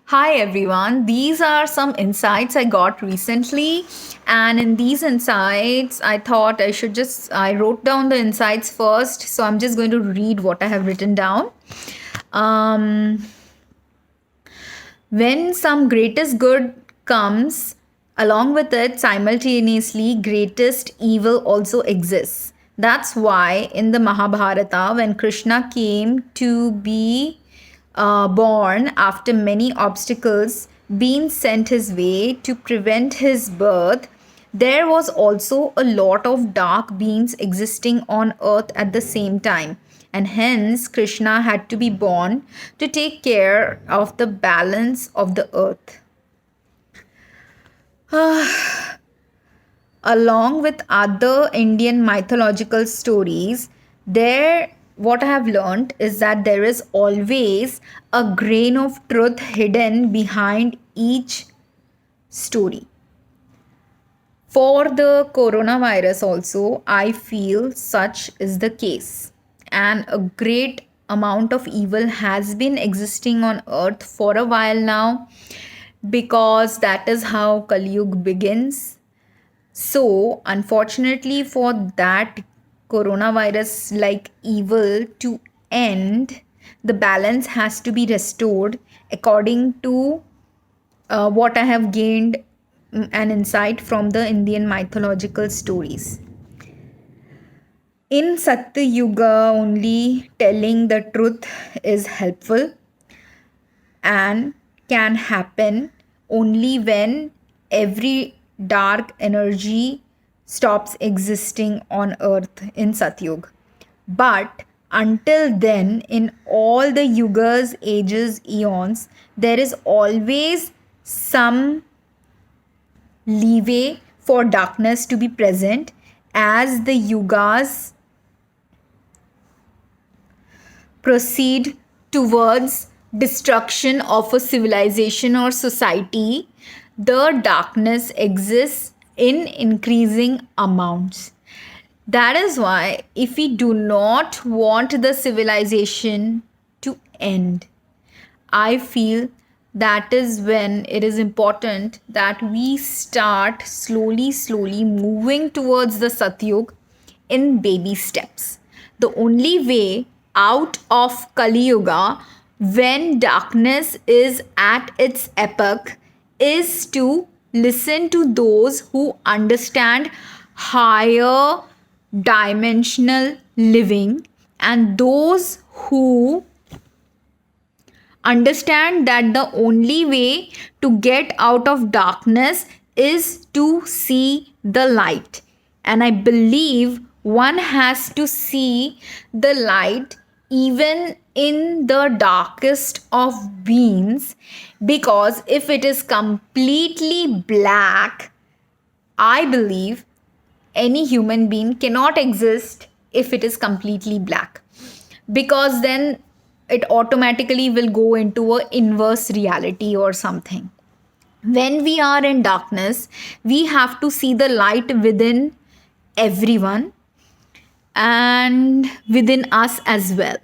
Hi everyone, these are some insights I got recently, and in these insights, I thought I wrote down the insights first, so I'm just going to read what I have written down. Um, when some greatest good comes, along with it, simultaneously, greatest evil also exists. That's why in the Mahabharata, when Krishna came to be born after many obstacles being sent his way to prevent his birth, there was also a lot of dark beings existing on earth at the same time, and hence Krishna had to be born to take care of the balance of the earth. Along with other Indian mythological stories, there what I have learned is that there is always a grain of truth hidden behind each story. For the coronavirus, also, I feel such is the case. And a great amount of evil has been existing on earth for a while now because that is how Kali Yuga begins. So, unfortunately, for that coronavirus like evil to end, the balance has to be restored according to what I have gained an insight from the Indian mythological stories. In Satya Yuga, only telling the truth is helpful and can happen only when every dark energy stops existing on earth in Satyug. But until then, in all the yugas, ages, eons, there is always some leeway for darkness to be present as the yugas proceed towards destruction of a civilization or society. The darkness exists in increasing amounts. That is why, if we do not want the civilization to end, I feel that is when it is important that we start slowly moving towards the Satyug in baby steps. The only way out of Kali Yuga when darkness is at its epoch is to listen to those who understand higher dimensional living and those who understand that the only way to get out of darkness is to see the light. And I believe one has to see the light even in the darkest of beings, because if it is completely black, I believe any human being cannot exist if it is completely black, because then it automatically will go into a inverse reality or something. When we are in darkness, we have to see the light within everyone and within us as well.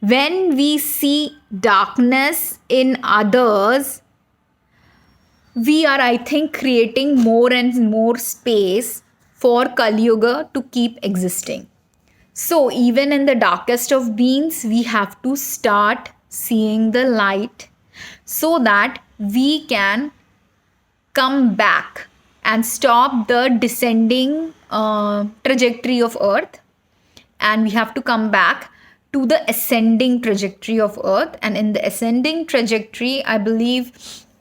When we see darkness in others, we are, I think, creating more and more space for Kali Yuga to keep existing. So, even in the darkest of beings, we have to start seeing the light so that we can come back and stop the descending trajectory of earth, and we have to come back to the ascending trajectory of earth. And in the ascending trajectory, I believe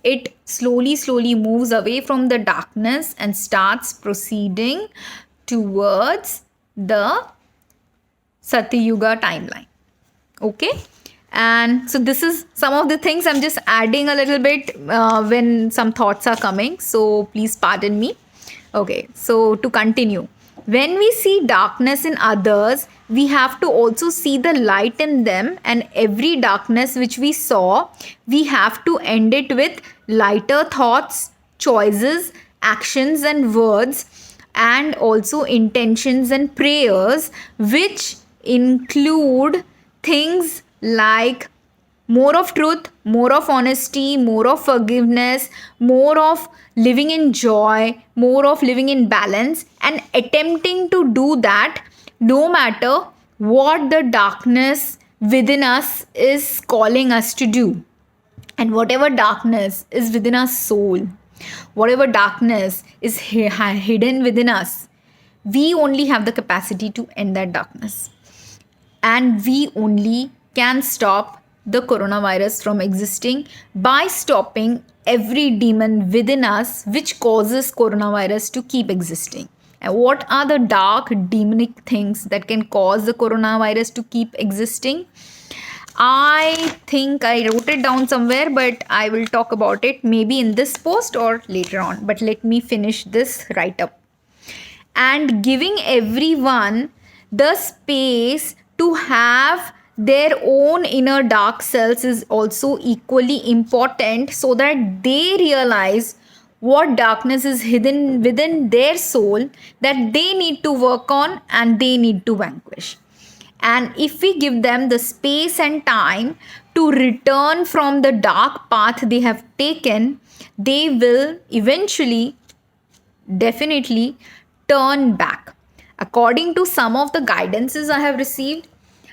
it slowly moves away from the darkness and starts proceeding towards the Satya Yuga timeline. Okay. And so this is some of the things I'm just adding a little bit when some thoughts are coming. So please pardon me. Okay. So to continue, when we see darkness in others, we have to also see the light in them. And every darkness which we saw, we have to end it with lighter thoughts, choices, actions, and words, and also intentions and prayers, which include things like More of truth, more of honesty, more of forgiveness, more of living in joy, more of living in balance, and attempting to do that no matter what the darkness within us is calling us to do. And whatever darkness is within our soul, whatever darkness is hidden within us, we only have the capacity to end that darkness. And we only can stop the coronavirus from existing by stopping every demon within us which causes coronavirus to keep existing. And what are the dark demonic things that can cause the coronavirus to keep existing? I think I wrote it down somewhere, but I will talk about it maybe in this post or later on. But let me finish this write up. And giving everyone the space to have their own inner dark selves is also equally important, so that they realize what darkness is hidden within their soul that they need to work on and they need to vanquish. And if we give them the space and time to return from the dark path they have taken, they will eventually, definitely turn back. According to some of the guidances I have received,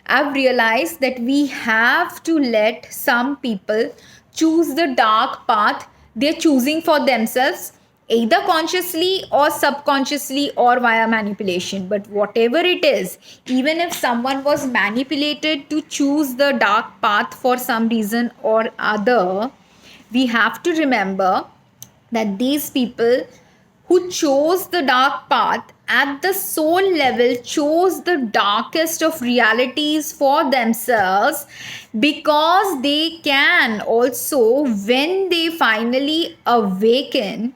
I've realized that we have to let some people choose the dark path they're choosing for themselves, either consciously or subconsciously or via manipulation. But whatever it is, even if someone was manipulated to choose the dark path for some reason or other, we have to remember that these people who chose the dark path at the soul level chose the darkest of realities for themselves, because they can also, when they finally awaken,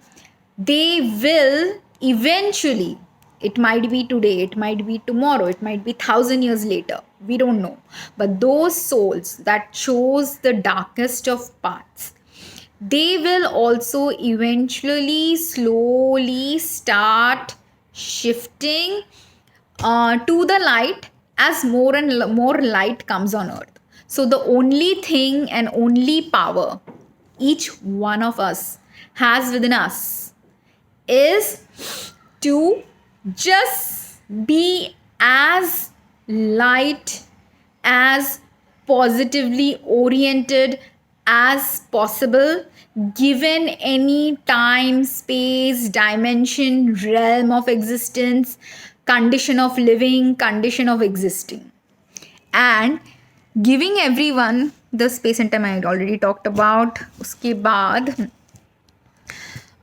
they will eventually, it might be today, it might be tomorrow, it might be 1,000 years later, we don't know, but those souls that chose the darkest of paths, they will also eventually slowly start shifting to the light as more and more light comes on earth. So the only thing and only power each one of us has within us is to just be as light, as positively oriented as possible, given any time, space, dimension, realm of existence, condition of living, condition of existing. And giving everyone the space and time I already talked about. Uske baad,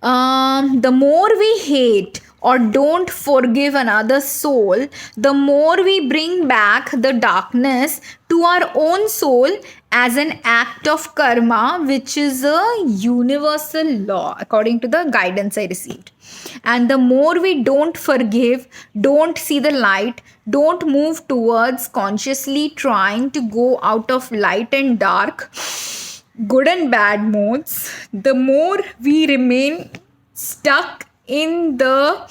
the more we hate or don't forgive another soul, the more we bring back the darkness to our own soul as an act of karma, which is a universal law according to the guidance I received. And the more we don't forgive, don't see the light, don't move towards consciously trying to go out of light and dark, good and bad modes, the more we remain stuck in the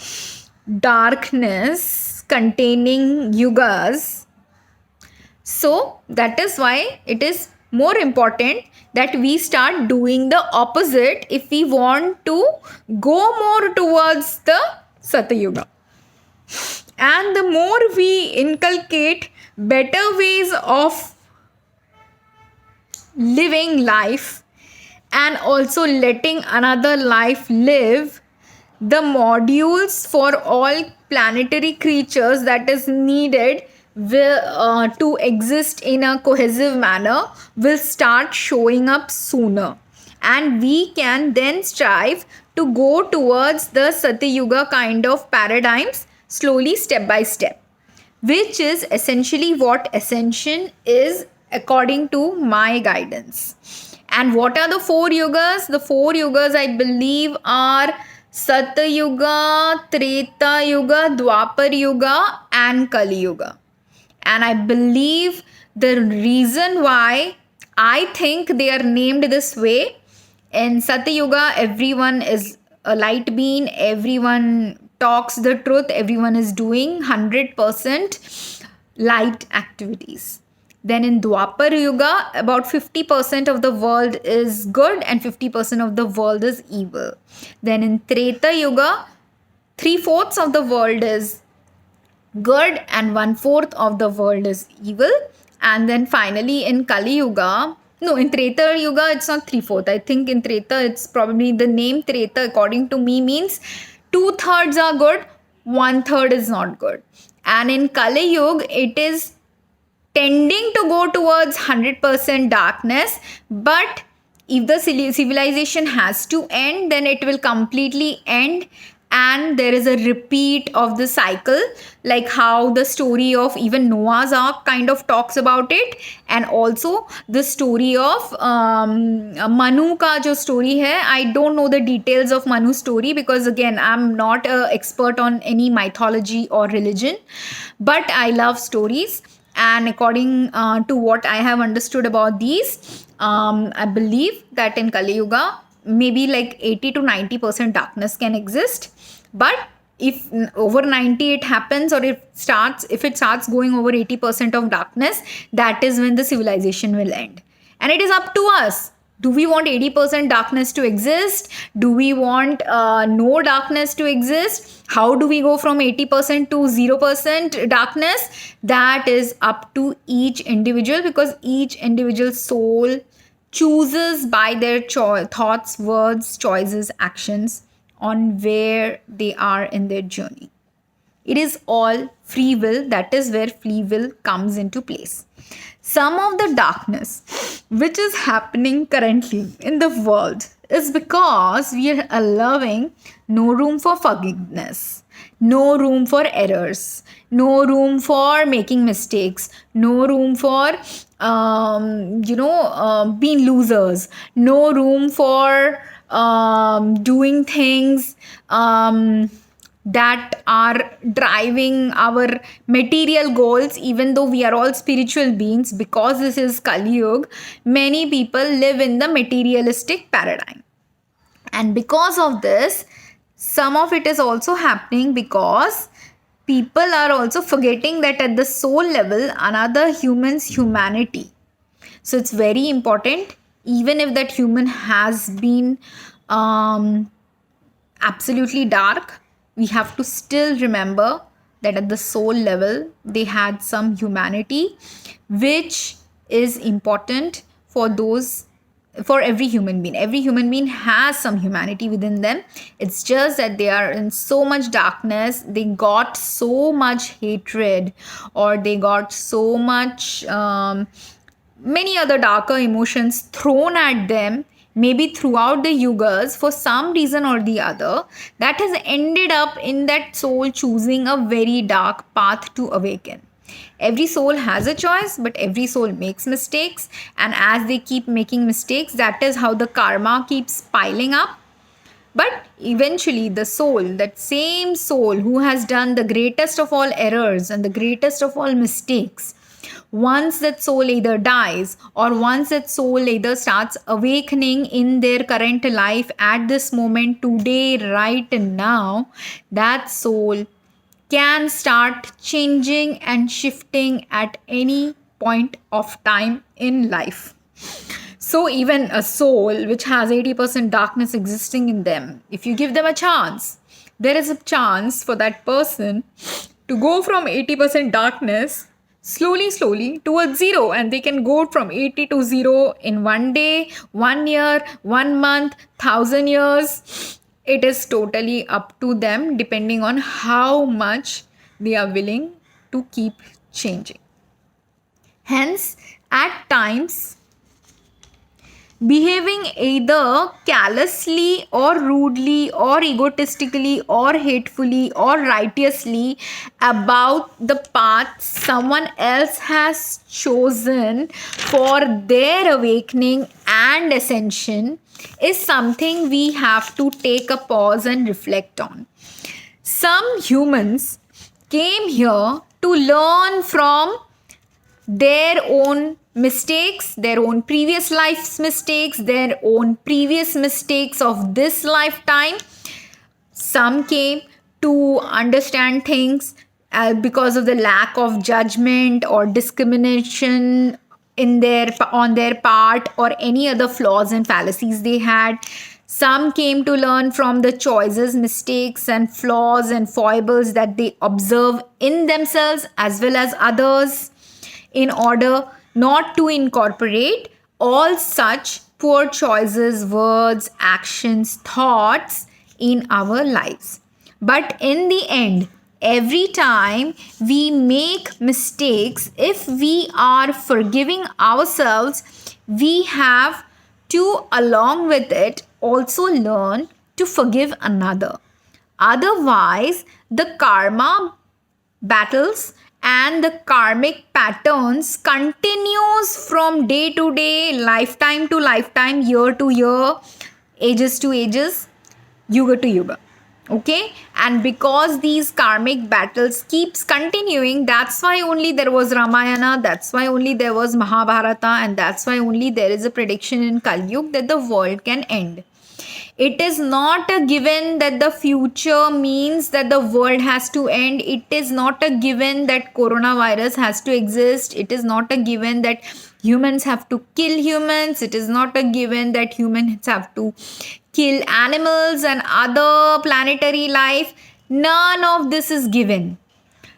darkness containing yugas. So that is why it is more important that we start doing the opposite if we want to go more towards the Satyuga. And the more we inculcate better ways of living life and also letting another life live, the modules for all planetary creatures that is needed will, to exist in a cohesive manner will start showing up sooner, and we can then strive to go towards the Satyuga kind of paradigms slowly, step by step, which is essentially what Ascension is according to my guidance. And what are the 4 yugas? The 4 yugas I believe are Satyuga, Treta Yuga, Dwapar Yuga, and Kali Yuga. And I believe the reason why I think they are named this way, in Satyuga, everyone is a light being, everyone talks the truth, everyone is doing 100% light activities. Then in Dwapar Yuga, about 50% of the world is good and 50% of the world is evil. Then in Treta Yuga, 3/4 of the world is good and 1/4 of the world is evil. And then finally in Kali Yuga, no, in Treta Yuga, it's not 3/4. I think in Treta, it's probably the name Treta, according to me, means 2/3 are good, 1/3 is not good. And in Kali Yuga, it is tending to go towards 100% darkness, but if the civilization has to end, then it will completely end, and there is a repeat of the cycle, like how the story of even Noah's Ark kind of talks about it, and also the story of Manu ka jo story hai. I don't know the details of Manu's story because again I'm not an expert on any mythology or religion, but I love stories. And according to what I have understood about these, I believe that in Kali Yuga, maybe like 80 to 90% darkness can exist. But if over 90 it happens, or if it starts going over 80% of darkness, that is when the civilization will end. And it is up to us. Do we want 80% darkness to exist? Do we want no darkness to exist? How do we go from 80% to 0% darkness? That is up to each individual, because each individual soul chooses by their thoughts, words, choices, actions on where they are in their journey. It is all free will. That is where free will comes into place. Some of the darkness which is happening currently in the world is because we are allowing no room for forgiveness, no room for errors, no room for making mistakes, no room for being losers, no room for doing things that are driving our material goals, even though we are all spiritual beings. Because this is Kali Yuga, many people live in the materialistic paradigm. And because of this, some of it is also happening because people are also forgetting that at the soul level, another human's humanity. So it's very important, even if that human has been absolutely dark, we have to still remember that at the soul level, they had some humanity, which is important for every human being. Every human being has some humanity within them. It's just that they are in so much darkness, they got so much hatred, or they got so much many other darker emotions thrown at them, maybe throughout the yugas, for some reason or the other, that has ended up in that soul choosing a very dark path to awaken. Every soul has a choice, but every soul makes mistakes, and as they keep making mistakes, that is how the karma keeps piling up. But eventually the soul, that same soul who has done the greatest of all errors and the greatest of all mistakes, once that soul either dies, or once that soul either starts awakening in their current life at this moment, today, right now, that soul can start changing and shifting at any point of time in life. So even a soul which has 80% darkness existing in them, if you give them a chance, there is a chance for that person to go from 80% darkness slowly towards zero, and they can go from 80 to 0 in 1 day, 1 year, 1 month, 1,000 years. It is totally up to them, depending on how much they are willing to keep changing. Hence, at times, behaving either callously or rudely or egotistically or hatefully or righteously about the path someone else has chosen for their awakening and ascension is something we have to take a pause and reflect on. Some humans came here to learn from their own mistakes, their own previous life's mistakes, their own previous mistakes of this lifetime. Some came to understand things because of the lack of judgment or discrimination in their on their part, or any other flaws and fallacies they had. Some came to learn from the choices, mistakes, and flaws and foibles that they observe in themselves as well as others, in order not to incorporate all such poor choices, words, actions, thoughts in our lives. But in the end, every time we make mistakes, if we are forgiving ourselves, we have to, along with it, also learn to forgive another. Otherwise, the karma battles and the karmic patterns continues from day to day, lifetime to lifetime, year to year, ages to ages, yuga to yuga. Okay, and because these karmic battles keeps continuing, that's why only there was Ramayana, that's why only there was Mahabharata, and that's why only there is a prediction in Kali Yuga that the world can end. It is not a given that the future means that the world has to end. It is not a given that coronavirus has to exist. It is not a given that humans have to kill humans. It is not a given that humans have to kill animals and other planetary life. None of this is given.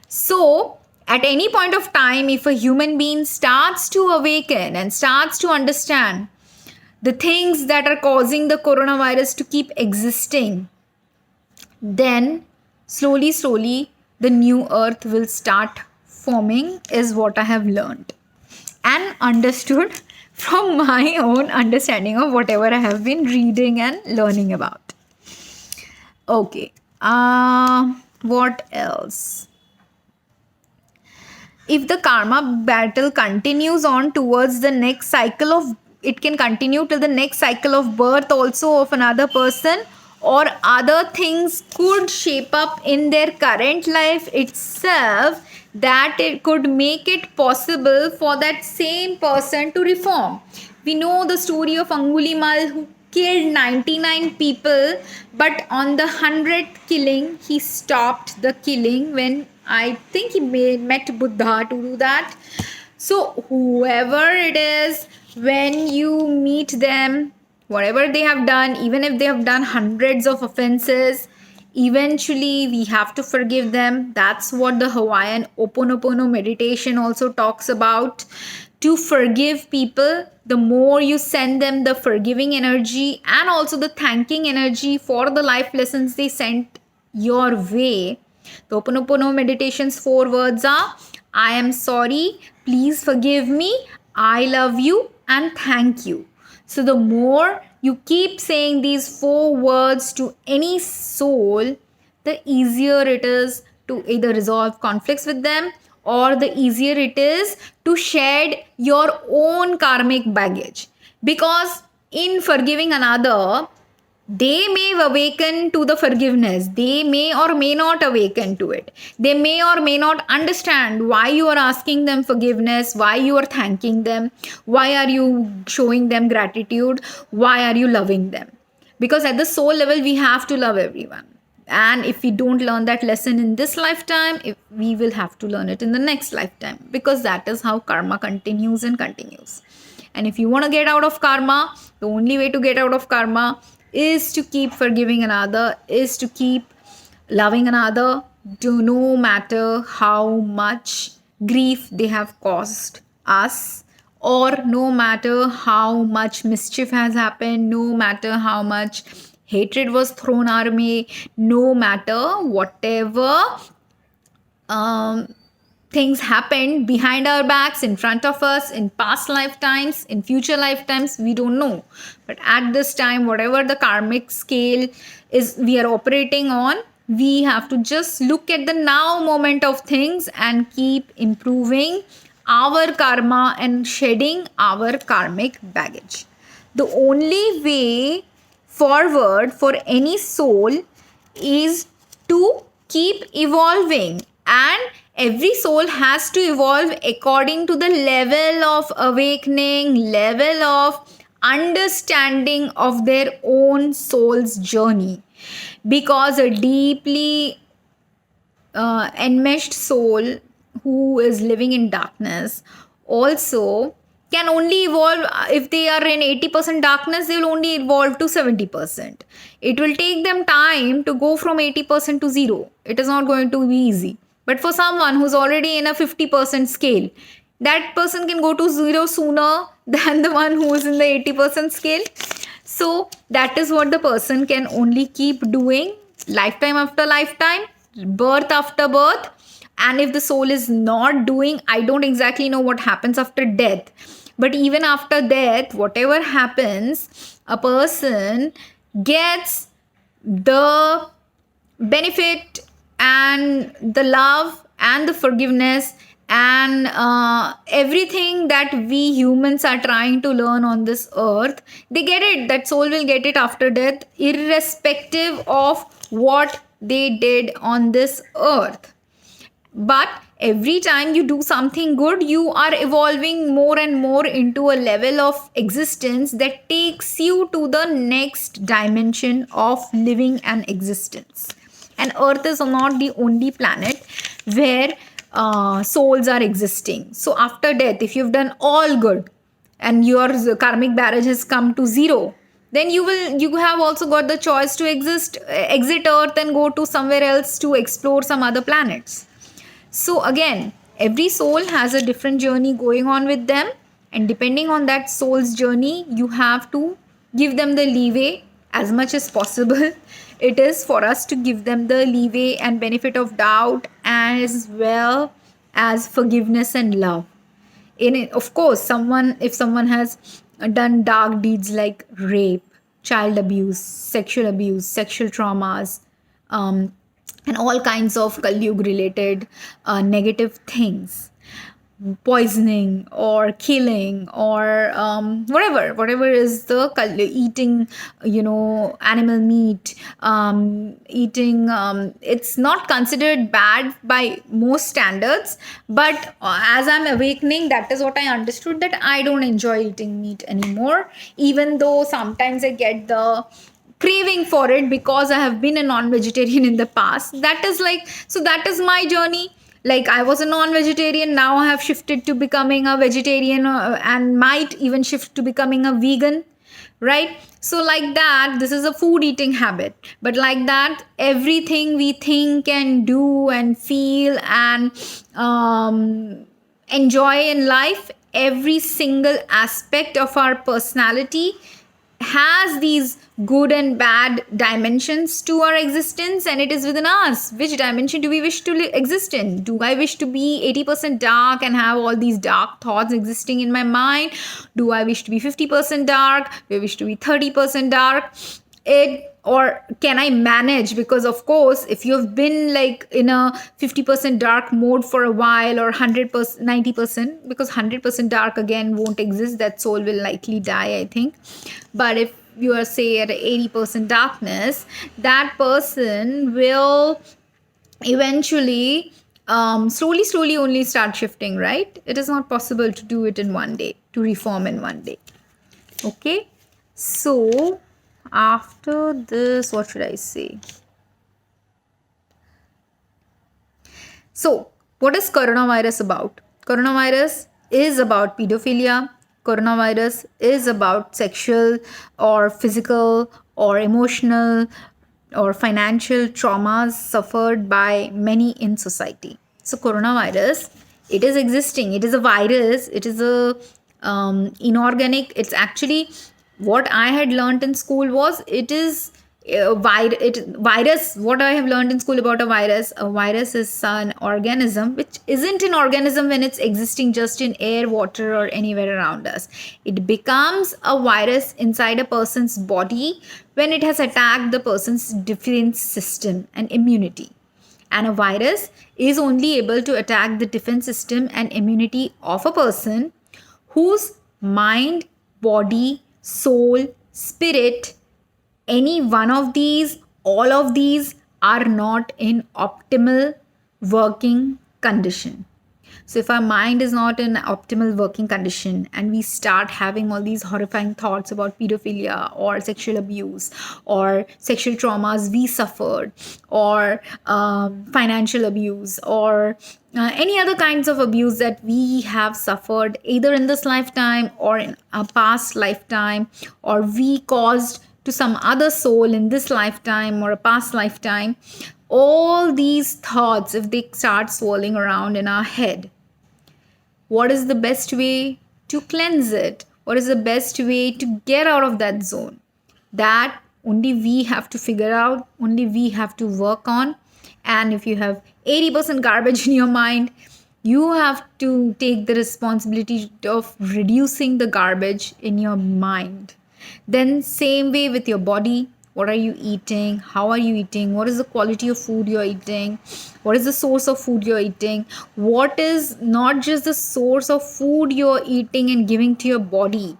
So, at any point of time, if a human being starts to awaken and starts to understand the things that are causing the coronavirus to keep existing, then slowly, the new earth will start forming, is what I have learned and understood from my own understanding of whatever I have been reading and learning about. Okay, what else? If the karma battle continues on towards the next cycle of, it can continue till the next cycle of birth also of another person, or other things could shape up in their current life itself, that it could make it possible for that same person to reform. We know the story of Angulimal, who killed 99 people, but on the 100th killing he stopped the killing, when I think he met Buddha to do that. So whoever it is, when you meet them, whatever they have done, even if they have done hundreds of offenses, eventually we have to forgive them. That's what the Hawaiian Oponopono meditation also talks about. To forgive people, the more you send them the forgiving energy and also the thanking energy for the life lessons they sent your way. The Oponopono meditation's 4 words are: I am sorry, please forgive me, I love you, and thank you. So the more you keep saying these 4 words to any soul, the easier it is to either resolve conflicts with them, or the easier it is to shed your own karmic baggage. Because in forgiving another, they may awaken to the forgiveness, they may or may not awaken to it, they may or may not understand why you are asking them forgiveness, why you are thanking them, why are you showing them gratitude, why are you loving them. Because at the soul level we have to love everyone, and if we don't learn that lesson in this lifetime, we will have to learn it in the next lifetime, because that is how karma continues and continues. And if you want to get out of karma, the only way to get out of karma is to keep forgiving another, is to keep loving another, to no matter how much grief they have caused us, or no matter how much mischief has happened, no matter how much hatred was thrown our way, no matter whatever things happened behind our backs, in front of us, in past lifetimes, in future lifetimes, we don't know. But at this time, whatever the karmic scale is we are operating on, we have to just look at the now moment of things and keep improving our karma and shedding our karmic baggage. The only way forward for any soul is to keep evolving, and every soul has to evolve according to the level of awakening, level of understanding of their own soul's journey. Because a deeply enmeshed soul who is living in darkness also can only evolve. If they are in 80% darkness, they will only evolve to 70%. It will take them time to go from 80% to 0. It is not going to be easy. But for someone who's already in a 50% scale, that person can go to 0 sooner than the one who is in the 80% scale. So that is what the person can only keep doing, lifetime after lifetime, birth after birth. And if the soul is not doing, I don't exactly know what happens after death, but even after death, whatever happens, a person gets the benefit and the love and the forgiveness and everything that we humans are trying to learn on this earth. They get it. That soul will get it after death, irrespective of what they did on this earth. But every time you do something good, you are evolving more and more into a level of existence that takes you to the next dimension of living and existence. And earth is not the only planet where souls are existing. So after death, if you've done all good and your karmic barrage has come to 0, then you have also got the choice to exit earth and go to somewhere else to explore some other planets. So again, every soul has a different journey going on with them, and depending on that soul's journey, you have to give them the leeway as much as possible. It is for us to give them the leeway and benefit of doubt, as well as forgiveness and love. In it, of course, if someone has done dark deeds like rape, child abuse, sexual traumas, and all kinds of Kali-yuga related negative things, poisoning or killing or whatever is the eating, animal meat, eating, it's not considered bad by most standards, but as I'm awakening, that is what I understood, that I don't enjoy eating meat anymore, even though sometimes I get the craving for it because I have been a non-vegetarian in the past. That is that is my journey. Like, I was a non-vegetarian, now I have shifted to becoming a vegetarian, and might even shift to becoming a vegan, right? So like that, this is a food eating habit. But like that, everything we think and do and feel and enjoy in life, every single aspect of our personality has these good and bad dimensions to our existence, and it is within us. Which dimension do we wish to exist in? Do I wish to be 80% dark and have all these dark thoughts existing in my mind? Do I wish to be 50% dark? Do I wish to be 30% dark? Or can I manage? Because of course, if you've been like in a 50% dark mode for a while, or 100%, 90%, because 100% dark again won't exist, that soul will likely die, I think. But if you are, say, at 80% darkness, that person will eventually slowly only start shifting, right? It is not possible to do it in one day, to reform in one day. Okay, so after this, what should I say? So, what is coronavirus about? Coronavirus is about pedophilia. Coronavirus is about sexual or physical or emotional or financial traumas suffered by many in society. So, coronavirus, it is existing. It is a virus. It is a inorganic. It's actually, what I had learned in school was, it is virus. What I have learned in school about a virus is an organism which isn't an organism when it's existing just in air, water, or anywhere around us. It becomes a virus inside a person's body when it has attacked the person's defense system and immunity. And a virus is only able to attack the defense system and immunity of a person whose mind, body, soul, spirit, any one of these, all of these, are not in optimal working condition. So if our mind is not in optimal working condition and we start having all these horrifying thoughts about pedophilia or sexual abuse or sexual traumas we suffered or financial abuse or any other kinds of abuse that we have suffered either in this lifetime or in a past lifetime, or we caused to some other soul in this lifetime or a past lifetime, all these thoughts, if they start swirling around in our head, what is the best way to cleanse it? What is the best way to get out of that zone? That only we have to figure out, only we have to work on. And if you have 80% garbage in your mind, you have to take the responsibility of reducing the garbage in your mind. Then, same way with your body. What are you eating? How are you eating? What is the quality of food you're eating? What is the source of food you're eating? What is not just the source of food you're eating and giving to your body,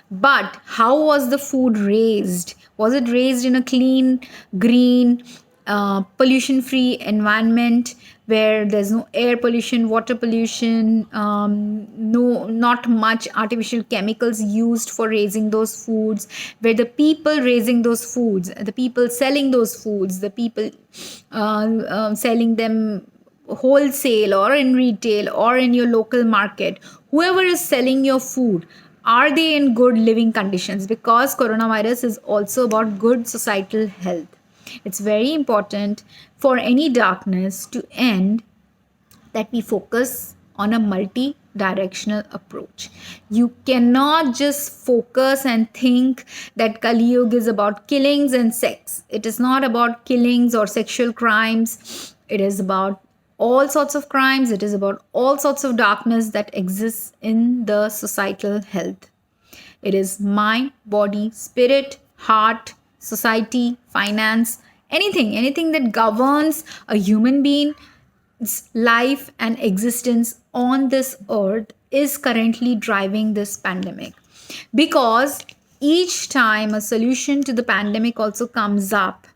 but how was the food raised? Was it raised in a clean, green, pollution free environment where there's no air pollution, water pollution, not much artificial chemicals used for raising those foods, where the people raising those foods, the people selling those foods, the people selling them wholesale or in retail or in your local market, whoever is selling your food, are they in good living conditions? Because coronavirus is also about good societal health. It's very important for any darkness to end that we focus on a multi-directional approach. You cannot just focus and think that Kali Yuga is about killings and sex. It is not about killings or sexual crimes. It is about all sorts of crimes. It is about all sorts of darkness that exists in the societal health. It is mind, body, spirit, heart, society, finance, anything that governs a human being's life and existence on this earth is currently driving this pandemic. Because each time a solution to the pandemic also comes up,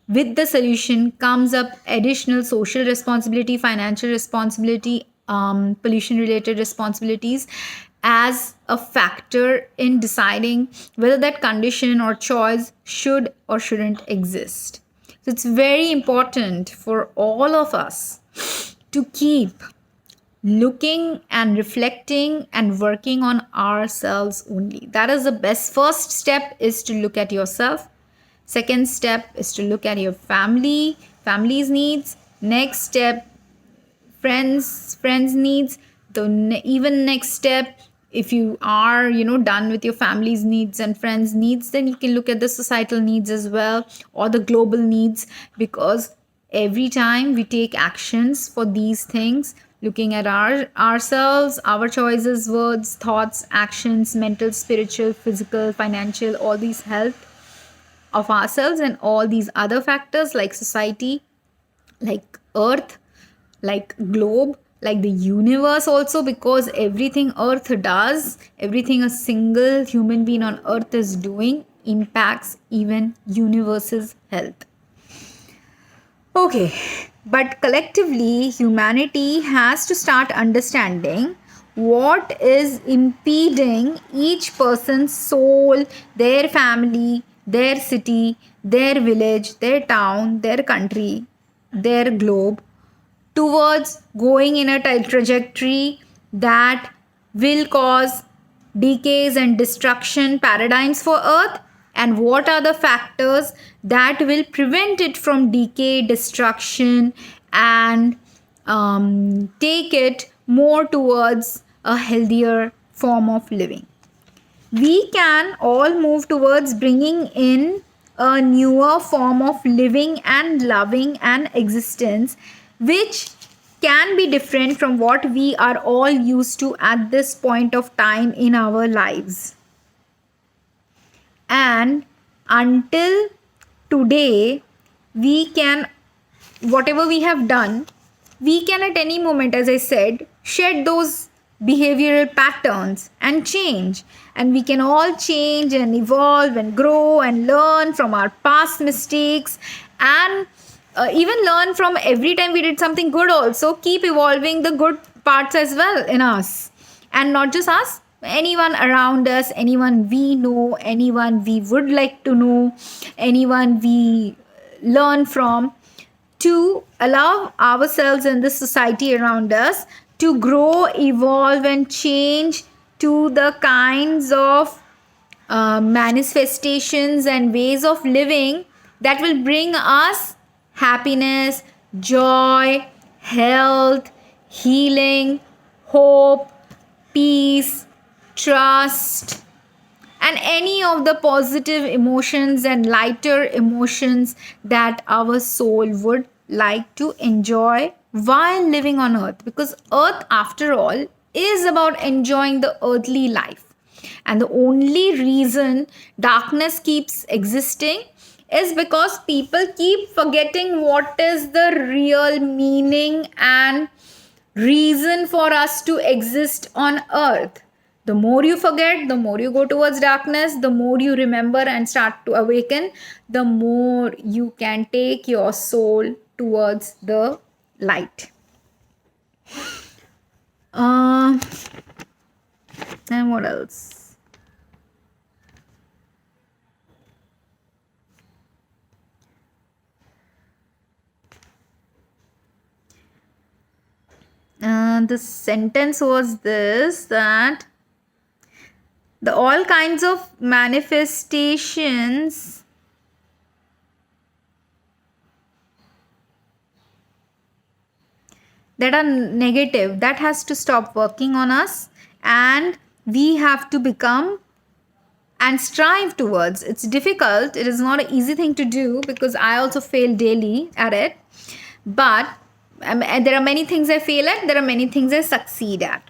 with the solution comes up additional social responsibility, financial responsibility, pollution related responsibilities as a factor in deciding whether that condition or choice should or shouldn't exist. So it's very important for all of us to keep looking and reflecting and working on ourselves only. That is the best. First step is to look at yourself. Second step is to look at your family's needs. Next step, friends needs. The even next step, if you are done with your family's needs and friends needs, then you can look at the societal needs as well, or the global needs. Because every time we take actions for these things, looking at ourselves, our choices, words, thoughts, actions, mental, spiritual, physical, financial, all these health of ourselves and all these other factors like society, like earth, like globe, like the universe also, because everything earth does, everything a single human being on earth is doing impacts even universe's health. Okay, but collectively humanity has to start understanding what is impeding each person's soul, their family, their city, their village, their town, their country, their globe towards going in a trajectory that will cause decays and destruction paradigms for earth, and what are the factors that will prevent it from decay, destruction, and take it more towards a healthier form of living. We can all move towards bringing in a newer form of living and loving and existence, which can be different from what we are all used to at this point of time in our lives. And until today, we can, whatever we have done, we can at any moment, as I said, shed those behavioral patterns and change. And we can all change and evolve and grow and learn from our past mistakes, and even learn from every time we did something good also. Keep evolving the good parts as well in us. And not just us, anyone around us, anyone we know, anyone we would like to know, anyone we learn from, to allow ourselves and the society around us to grow, evolve, and change to the kinds of manifestations and ways of living that will bring us happiness, joy, health, healing, hope, peace, trust, and any of the positive emotions and lighter emotions that our soul would like to enjoy while living on earth. Because earth, after all, is about enjoying the earthly life. And the only reason darkness keeps existing is because people keep forgetting what is the real meaning and reason for us to exist on earth. The more you forget, the more you go towards darkness, the more you remember and start to awaken, the more you can take your soul towards the light. Uh, and what else? The sentence was this, that the all kinds of manifestations that are negative, that has to stop working on us, and we have to become and strive towards. It's difficult, it is not an easy thing to do, because I also fail daily at it. But there are many things I fail at, there are many things I succeed at.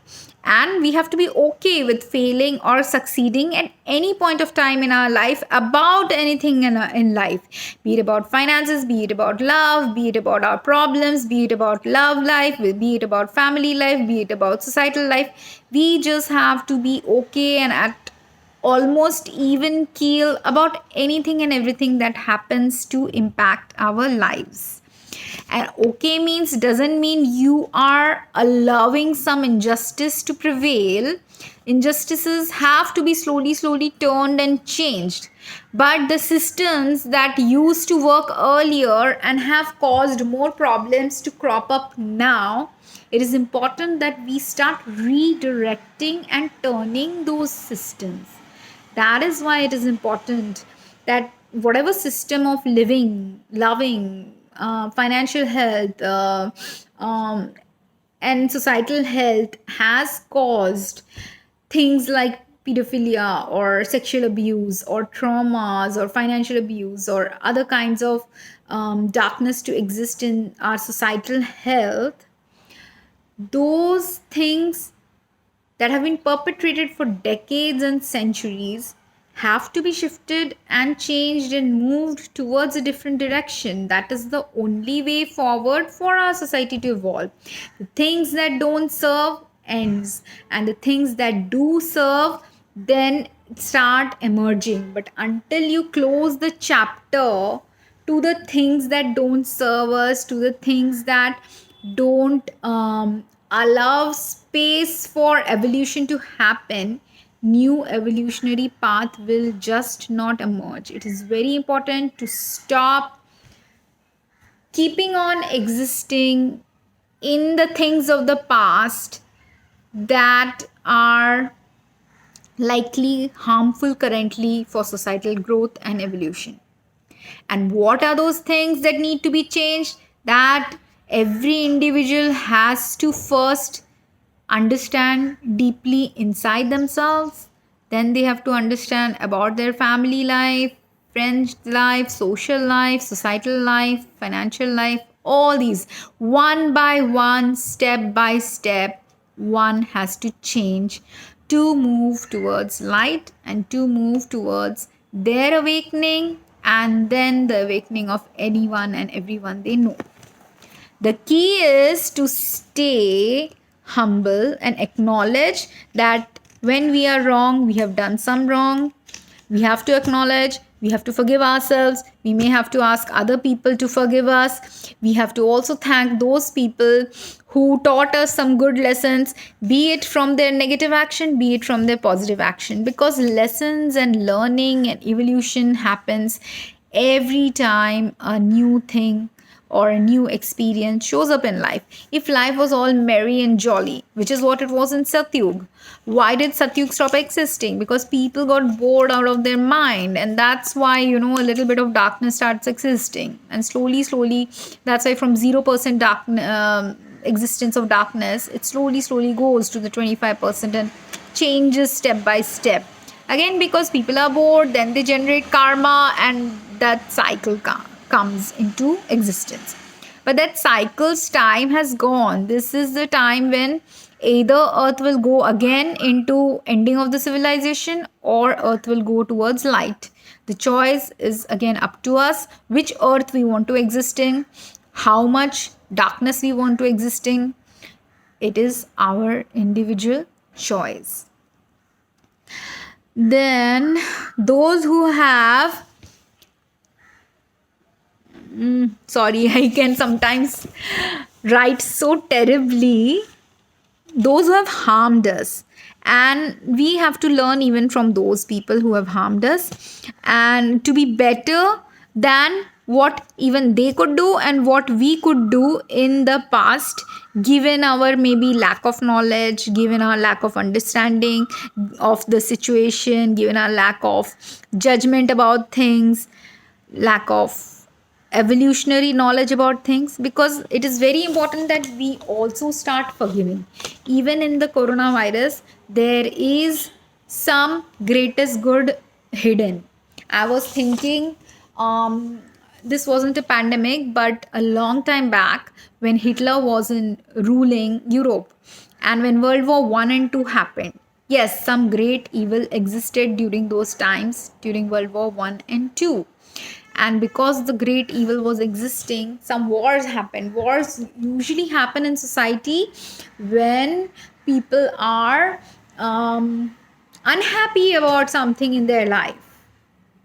And we have to be okay with failing or succeeding at any point of time in our life about anything in life. Be it about finances, be it about love, be it about our problems, be it about love life, be it about family life, be it about societal life. We just have to be okay and at almost even keel about anything and everything that happens to impact our lives. And okay means doesn't mean you are allowing some injustice to prevail. Injustices have to be slowly turned and changed. But the systems that used to work earlier and have caused more problems to crop up now, it is important that we start redirecting and turning those systems. That is why it is important that whatever system of living, loving, financial health, and societal health has caused things like pedophilia or sexual abuse or traumas or financial abuse or other kinds of darkness to exist in our societal health, those things that have been perpetrated for decades and centuries have to be shifted and changed and moved towards a different direction. That is the only way forward for our society to evolve. The things that don't serve ends, and the things that do serve then start emerging. But until you close the chapter to the things that don't serve us, to the things that don't allow space for evolution to happen, new evolutionary path will just not emerge. It is very important to stop keeping on existing in the things of the past that are likely harmful currently for societal growth and evolution. And what are those things that need to be changed? That every individual has to first understand deeply inside themselves. Then they have to understand about their family life, friends life, social life, societal life, financial life, all these. One by one, step by step, one has to change to move towards light and to move towards their awakening and then the awakening of anyone and everyone they know. The key is to stay humble and acknowledge that when we are wrong, we have done some wrong. We have to acknowledge We have to forgive ourselves. We may have to ask other people to forgive us. We have to also thank those people who taught us some good lessons, be it from their negative action, be it from their positive action. Because lessons and learning and evolution happens every time a new thing or a new experience shows up in life. If life was all merry and jolly, which is what it was in Satyug, why did Satyug stop existing? Because people got bored out of their mind, and that's why, a little bit of darkness starts existing, and slowly, slowly, that's why from 0% dark existence of darkness, it slowly, slowly goes to the 25% and changes step by step. Again, because people are bored, then they generate karma, and that cycle comes into existence. But that cycle's time has gone. This is the time when either earth will go again into ending of the civilization, or earth will go towards light. The choice is again up to us, which earth we want to exist in, how much darkness we want to exist in. It is our individual choice. Then those who have, sorry, I can sometimes write so terribly, those who have harmed us, and we have to learn even from those people who have harmed us, and to be better than what even they could do and what we could do in the past, given our maybe lack of knowledge, given our lack of understanding of the situation, given our lack of judgment about things, lack of evolutionary knowledge about things. Because it is very important that we also start forgiving. Even in the coronavirus, there is some greatest good hidden. I was thinking, this wasn't a pandemic, but a long time back, when Hitler was in ruling Europe, and when World War One and Two happened, yes, some great evil existed during those times, during World War One and Two. And because the great evil was existing, some wars happened. Wars usually happen in society when people are unhappy about something in their life,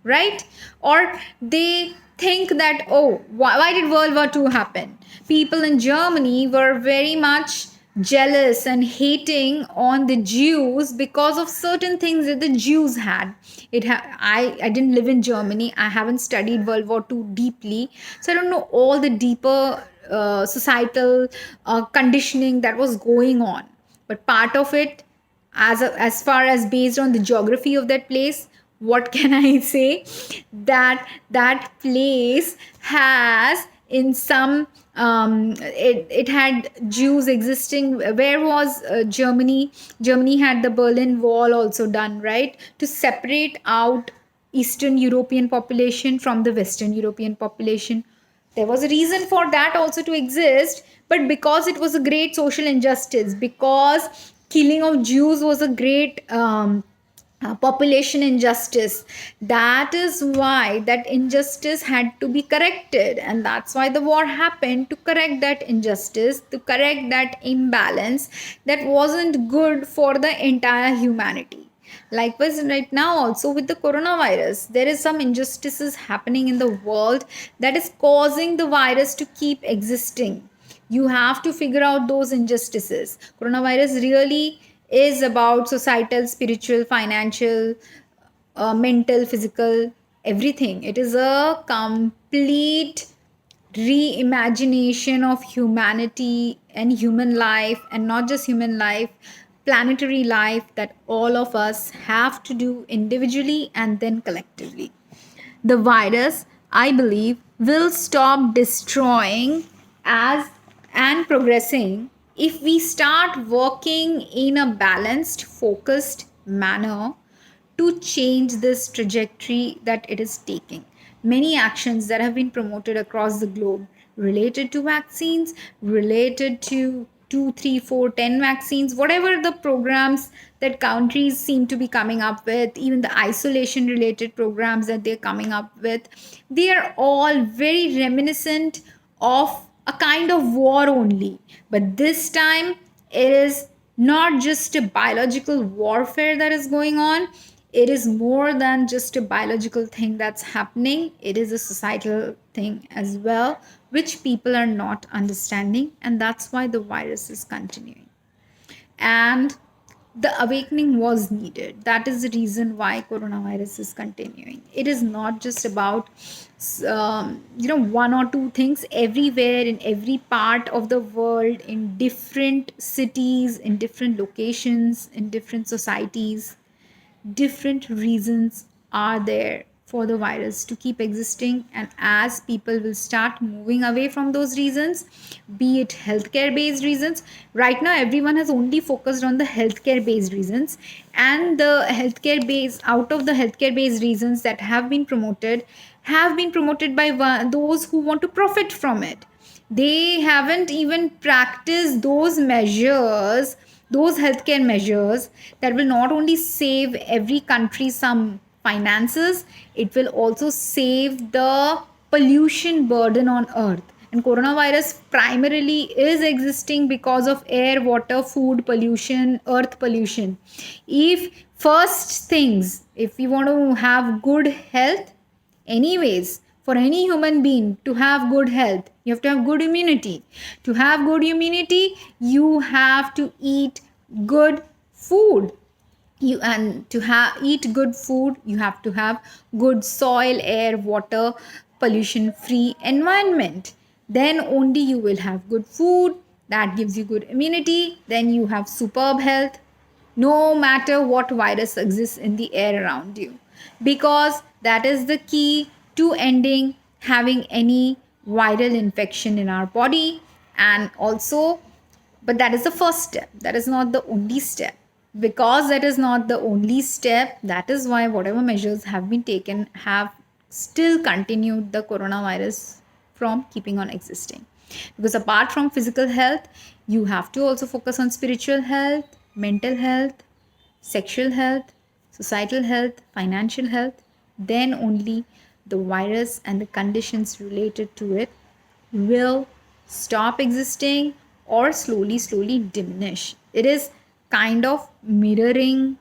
right? Or they think that, oh, why did World War II happen? People in Germany were very much jealous and hating on the Jews because of certain things that the Jews had. I didn't live in Germany. I haven't studied World War II deeply, so I don't know all the deeper societal conditioning that was going on. But part of it, as far as based on the geography of that place, what can I say, that that place has in some it had Jews existing. Where was Germany had the Berlin Wall also done, right, to separate out Eastern European population from the Western European population. There was a reason for that also to exist, but because it was a great social injustice, because killing of Jews was a great population injustice, that is why that injustice had to be corrected, and that's why the war happened, to correct that injustice, to correct that imbalance that wasn't good for the entire humanity. Likewise, right now also with the coronavirus, there is some injustices happening in the world that is causing the virus to keep existing. You have to figure out those injustices. Coronavirus really is about societal, spiritual, financial, mental, physical, everything. It is a complete reimagination of humanity and human life, and not just human life, planetary life, that all of us have to do individually and then collectively. The virus, I believe, will stop destroying as and progressing if we start working in a balanced, focused manner to change this trajectory that it is taking. Many actions that have been promoted across the globe related to vaccines, related to 2, 3, 4, 10 vaccines, whatever the programs that countries seem to be coming up with, even the isolation related programs that they're coming up with, they are all very reminiscent of a kind of war only. But this time, it is not just a biological warfare that is going on, It is more than just a biological thing that's happening, it is a societal thing as well, which people are not understanding, and that's why the virus is continuing. And the awakening was needed. That is the reason why coronavirus is continuing. It is not just about one or two things. Everywhere, in every part of the world, in different cities, in different locations, in different societies, different reasons are there for the virus to keep existing. And as people will start moving away from those reasons, be it healthcare based reasons, right now everyone has only focused on the healthcare based reasons, and the healthcare based, out of the healthcare based reasons that have been promoted by those who want to profit from it. They haven't even practiced those measures, those healthcare measures that will not only save every country some finances, it will also save the pollution burden on earth. And coronavirus primarily is existing because of air, water, food pollution, earth pollution. If first things, if you want to have good health, anyways, for any human being to have good health, you have to have good immunity. To have good immunity, you have to eat good food. You, and to eat good food, you have to have good soil, air, water, pollution free environment. Then only you will have good food that gives you good immunity. Then you have superb health, no matter what virus exists in the air around you, because that is the key to ending having any viral infection in our body. And also, but that is the first step, that is not the only step. Because that is not the only step, that is why whatever measures have been taken have still continued the coronavirus from keeping on existing. Because apart from physical health, you have to also focus on spiritual health, mental health, sexual health, societal health, financial health. Then only the virus and the conditions related to it will stop existing or slowly diminish. It is kind of mirroring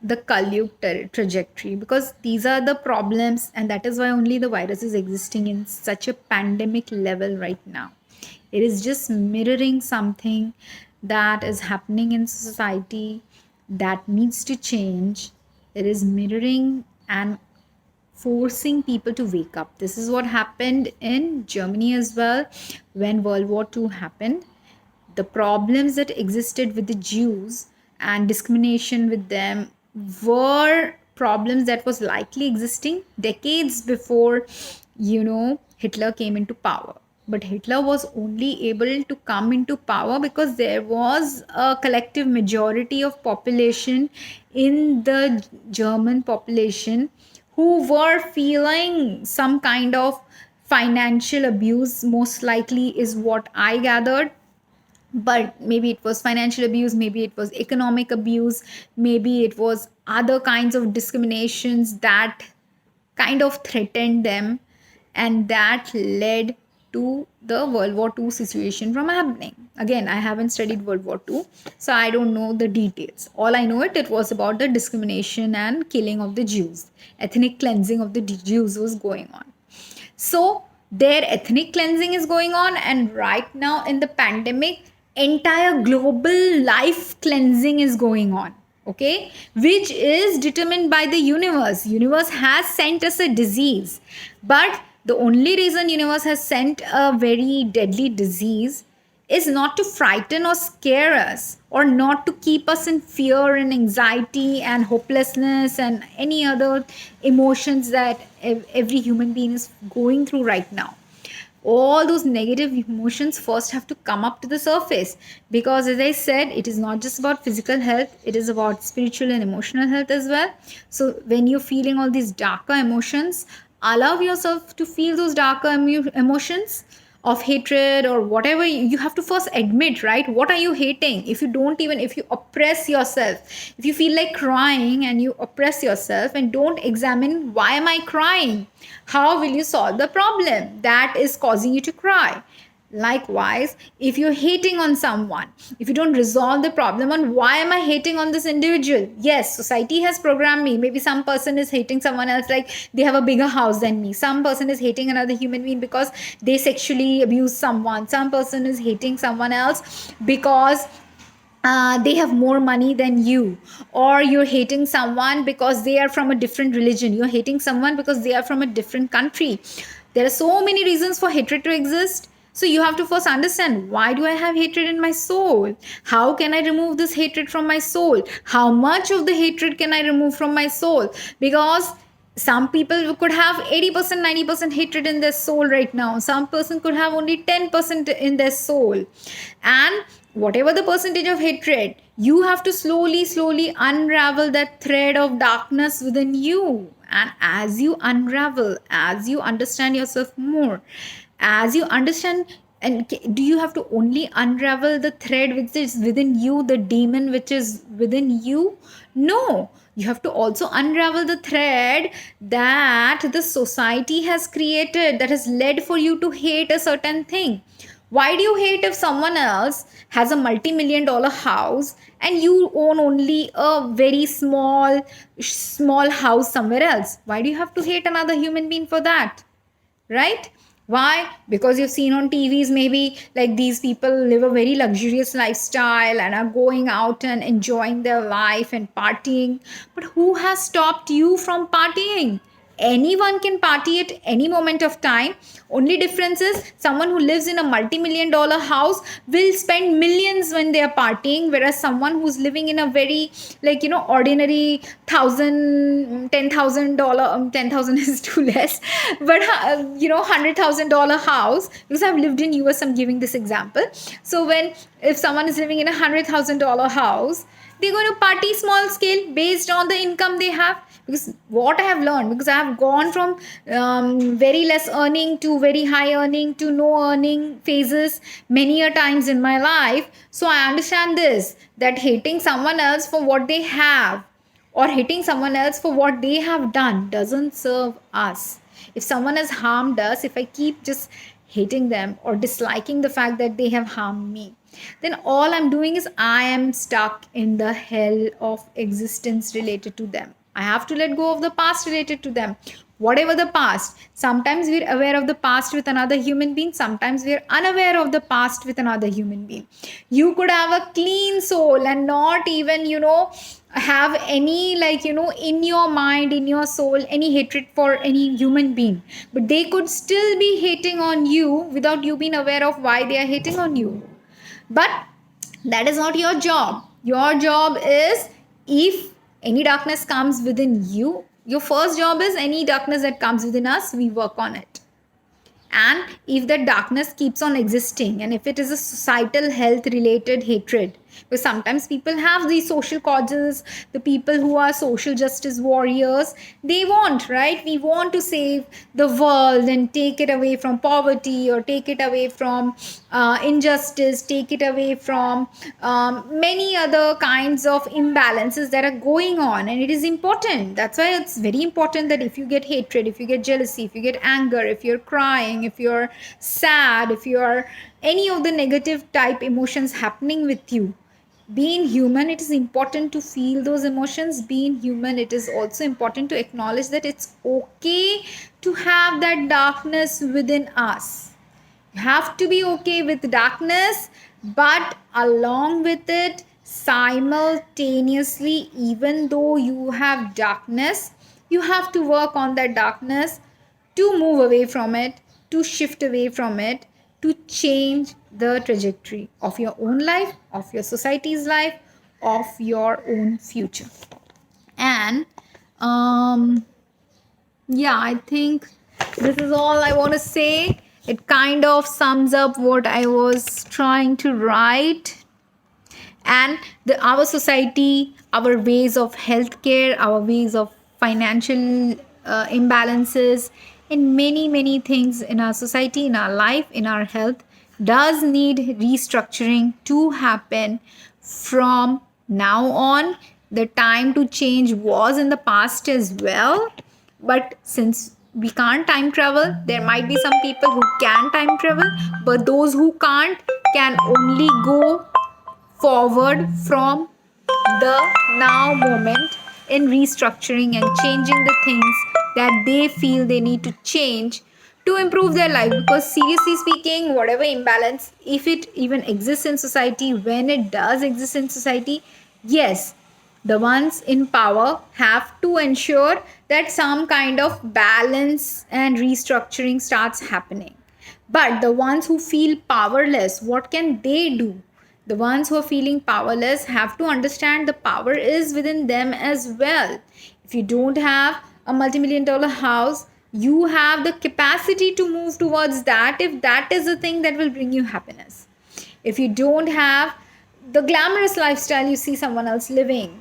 the Kalyug trajectory, because these are the problems, and that is why only the virus is existing in such a pandemic level right now. It is just mirroring something that is happening in society that needs to change. It is mirroring and forcing people to wake up. This is what happened in Germany as well when World War II happened. The problems that existed with the Jews and discrimination with them were problems that was likely existing decades before, Hitler came into power. But Hitler was only able to come into power because there was a collective majority of population in the German population who were feeling some kind of financial abuse, most likely, is what I gathered. But maybe it was financial abuse, maybe it was economic abuse, maybe it was other kinds of discriminations that kind of threatened them, and that led to the World War II situation from happening. Again, I haven't studied World War II, so I don't know the details. All I know it was about the discrimination and killing of the Jews. Ethnic cleansing of the Jews was going on. So their ethnic cleansing is going on, and right now in the pandemic, entire global life cleansing is going on. Okay, which is determined by the universe has sent us a disease. But the only reason universe has sent a very deadly disease is not to frighten or scare us, or not to keep us in fear and anxiety and hopelessness and any other emotions that every human being is going through right now. All those negative emotions first have to come up to the surface, because as I said, it is not just about physical health, it is about spiritual and emotional health as well. So when you're feeling all these darker emotions, allow yourself to feel those darker emotions of hatred or whatever. You have to first admit, right, what are you hating? If you don't, even if you oppress yourself, if you feel like crying and you oppress yourself and don't examine why am I crying, how will you solve the problem that is causing you to cry? Likewise, if you're hating on someone, if you don't resolve the problem on why am I hating on this individual? Yes, society has programmed me. Maybe some person is hating someone else like they have a bigger house than me. Some person is hating another human being because they sexually abuse someone. Some person is hating someone else because they have more money than you, or you're hating someone because they are from a different religion, you're hating someone because they are from a different country. There are so many reasons for hatred to exist. So you have to first understand, why do I have hatred in my soul? How can I remove this hatred from my soul? How much of the hatred can I remove from my soul? Because some people could have 80% 90% hatred in their soul right now. Some person could have only 10% in their soul. And whatever the percentage of hatred, you have to slowly unravel that thread of darkness within you. And as you unravel, as you understand yourself more, as you understand, and do you have to only unravel the thread which is within you, the demon which is within you? No, you have to also unravel the thread that the society has created, that has led for you to hate a certain thing. Why do you hate if someone else has a multi-million dollar house and you own only a very small house somewhere else? Why do you have to hate another human being for that? Right? Why? Because you've seen on TVs, maybe like these people live a very luxurious lifestyle and are going out and enjoying their life and partying. But who has stopped you from partying? Anyone can party at any moment of time. Only difference is someone who lives in a multi-million dollar house will spend millions when they are partying, whereas someone who's living in a very, like, ordinary $10,000, 10,000 is too less, but $100,000 house, because I've lived in US, I'm giving this example. So if someone is living in $100,000 house, they're going to party small scale based on the income they have. Because what I have learned, because I have gone from very less earning to very high earning to no earning phases many a times in my life. So I understand this, that hating someone else for what they have or hating someone else for what they have done doesn't serve us. If someone has harmed us, if I keep just hating them or disliking the fact that they have harmed me, then all I'm doing is I am stuck in the hell of existence related to them. I have to let go of the past related to them. Whatever the past, sometimes we're aware of the past with another human being, sometimes we're unaware of the past with another human being. You could have a clean soul and not even, have any, in your mind, in your soul, any hatred for any human being. But they could still be hating on you without you being aware of why they are hating on you. But that is not your job. Your job is, if any darkness comes within you, your first job is, any darkness that comes within us, we work on it. And if that darkness keeps on existing, and if it is a societal health related hatred, because sometimes people have these social causes, the people who are social justice warriors, they want, right? We want to save the world and take it away from poverty, or take it away from injustice, take it away from many other kinds of imbalances that are going on. And it is important. That's why it's very important that if you get hatred, if you get jealousy, if you get anger, if you're crying, if you're sad, if you're any of the negative type emotions happening with you, being human, it is important to feel those emotions. Being human, it is also important to acknowledge that it's okay to have that darkness within us. You have to be okay with darkness, but along with it, simultaneously, even though you have darkness, you have to work on that darkness to move away from it, to shift away from it, to change the trajectory of your own life, of your society's life, of your own future. And yeah, I think this is all I want to say. It kind of sums up what I was trying to write. And our society, our ways of healthcare, our ways of financial imbalances, and many things in our society, in our life, in our health, does need restructuring to happen from now on. The time to change was in the past as well, but since we can't time travel. There might be some people who can time travel, but those who can't can only go forward from the now moment in restructuring and changing the things that they feel they need to change to improve their life. Because seriously speaking, whatever imbalance, if it even exists in society, when it does exist in society, yes, the ones in power have to ensure that some kind of balance and restructuring starts happening. But the ones who feel powerless, what can they do? The ones who are feeling powerless have to understand the power is within them as well. If you don't have a multi-million dollar house, you have the capacity to move towards that if that is the thing that will bring you happiness. If you don't have the glamorous lifestyle you see someone else living,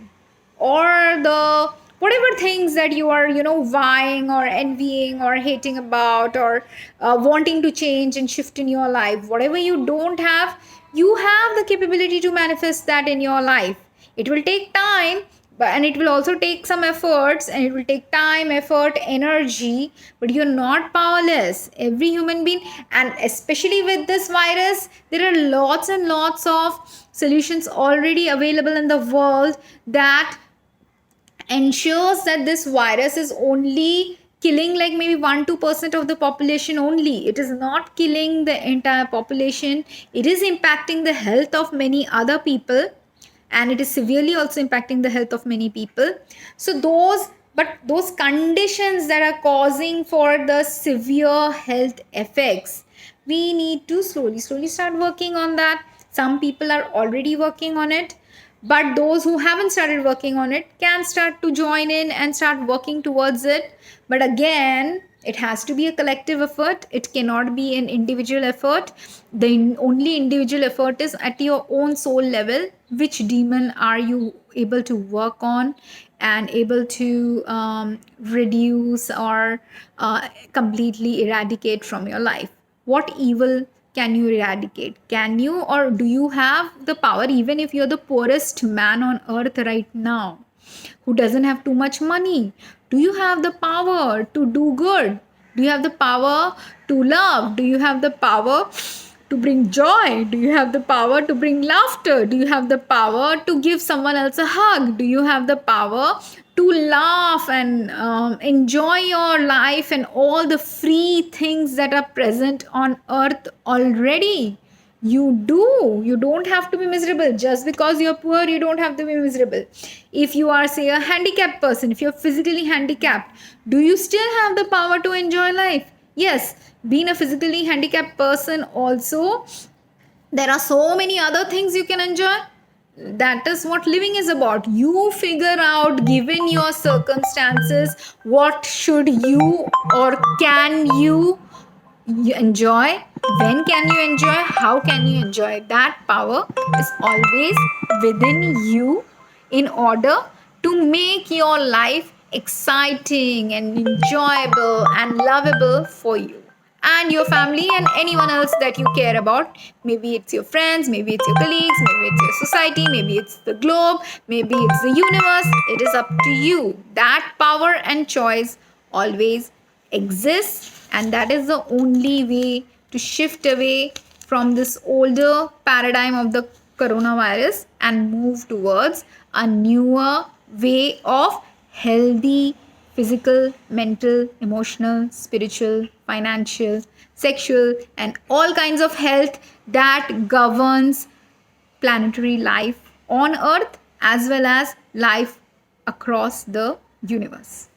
or the whatever things that you are vying or envying or hating about, or wanting to change and shift in your life, whatever you don't have, you have the capability to manifest that in your life. It will take time, but and it will also take some efforts, and it will take time, effort, energy, but you're not powerless. Every human being, and especially with this virus, there are lots and lots of solutions already available in the world that ensures that this virus is only killing like maybe 1-2% of the population only. It is not killing the entire population. It is impacting the health of many other people, and it is severely also impacting the health of many people. So those conditions that are causing for the severe health effects, we need to slowly start working on that. Some people are already working on it, but those who haven't started working on it can start to join in and start working towards it. But again, it has to be a collective effort. It cannot be an individual effort. The only individual effort is at your own soul level. Which demon are you able to work on and able to reduce or completely eradicate from your life? What evil can you eradicate? Can you, or do you have the power, even if you're the poorest man on earth right now, who doesn't have too much money? Do you have the power to do good? Do you have the power to love? Do you have the power to bring joy? Do you have the power to bring laughter? Do you have the power to give someone else a hug? Do you have the power to laugh and enjoy your life and all the free things that are present on earth already? You don't have to be miserable. Just because you're poor, you don't have to be miserable. If you are, say, a handicapped person, if you're physically handicapped, do you still have the power to enjoy life? Yes. Being a physically handicapped person also, there are so many other things you can enjoy. That is what living is about. You figure out, given your circumstances, what should you or can you enjoy, when can you enjoy, how can you enjoy. That power is always within you in order to make your life exciting and enjoyable and lovable for you and your family and anyone else that you care about. Maybe it's your friends, maybe it's your colleagues, maybe it's your society, maybe it's the globe, maybe it's the universe. It is up to you. That power and choice always exists, and that is the only way to shift away from this older paradigm of the coronavirus and move towards a newer way of healthy physical, mental, emotional, spiritual, financial, sexual, and all kinds of health that governs planetary life on earth as well as life across the universe.